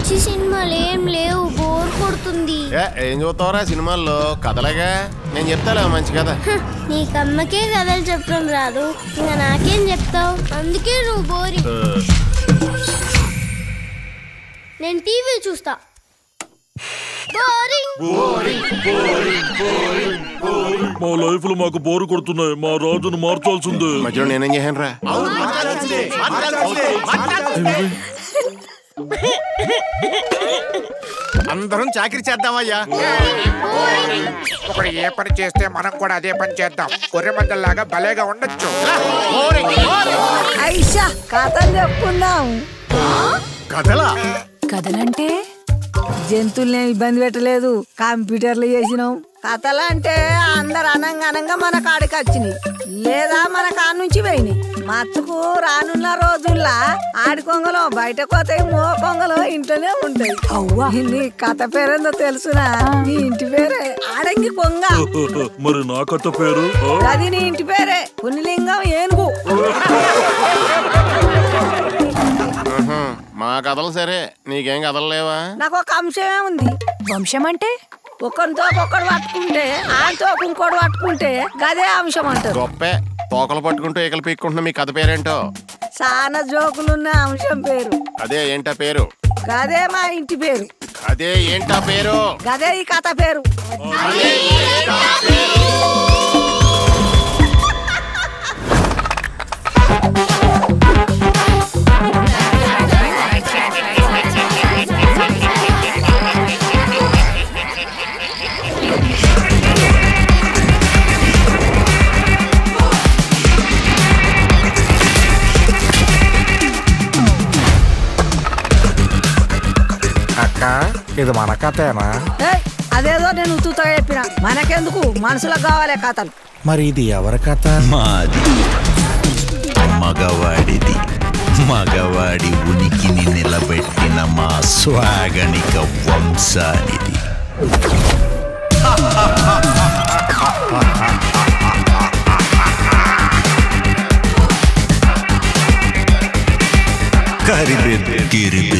మంచి సినిమాలు ఏం లేవు, బోర్ కొడుతుంది. ఏం చూస్తావురా సినిమాల్లో? కథలేగా, నేను చెప్తాలే మంచి కథ. నీకమ్మకే కథలు చెప్పడం రాదు, ఇంకా నాకేం చెప్తావు? అందుకే నువ్వు బోరింగ్. నేను టీవీ చూస్తా. మా లైఫ్ లో మాకు బోరు కొడుతున్నాయి, మా రాజును మార్చాల్సిందే. మధ్యలో నేనేం చేశాను రా? అందరం చాకరీ చేద్దామయ్యా. ఒకడు ఏ పని చేస్తే మనం కూడా అదే పని చేద్దాం. గొర్రె మందల్లాగా భలేగా ఉండొచ్చు. ఐషా కథలు చెప్పుకుందాం. కథలా? కథలంటే జంతువుల్ని ఇబ్బంది పెట్టలేదు, కంప్యూటర్లు చేసినాం. కథలంటే అందరు అనంగా మన కాడికి వచ్చినాయి, లేదా మన కాడ నుంచి పోయినాయి. మచ్చుకు రానున్న రోజుల్లా ఆడి కొంగలో బయటకు పోతాయి, మో కొంగలో ఇంట్లోనే ఉంటాయి. అవ్వా, నీ కథ పేరేందో తెలుసునా? నీ ఇంటి పేరే ఆడంగి కొంగ. మరి నా కథ పేరు? అది నీ ఇంటి పేరే పునిలింగం ఏనుగు. మా కథలు సరే, నీకేం కథలు లేవా? నాకు ఒక అంశమే ఉంది. వంశం అంటే ఒకరితో ఒకడు పట్టుకుంటే ఆడితో ఇంకోటి పట్టుకుంటే గదే అంశం అంటారు. గొప్పే, తోకలు పట్టుకుంటూ ఈకలు పీక్కుంటున్నా. మీ కథ పేరేంటో? చాలా జోకులున్న అంశం పేరు. అదే ఏంటా పేరు? గదే మా ఇంటి పేరు. అదే ఏంటా పేరు? గదే ఈ కథ పేరు. అక్క, ఇది మన కథేనా? అదేదో నేను ఉత్తుతో చెప్పిన, మనకెందుకు, మనుషులకు కావాలి కథలు. మరి ఇది ఎవరి కథ? మాది, మగవాడిది. మగవాడి ఉనికిని నిలబెట్టిన మా స్వాగనిక వంశానిది. కరిబెద్దిరిబె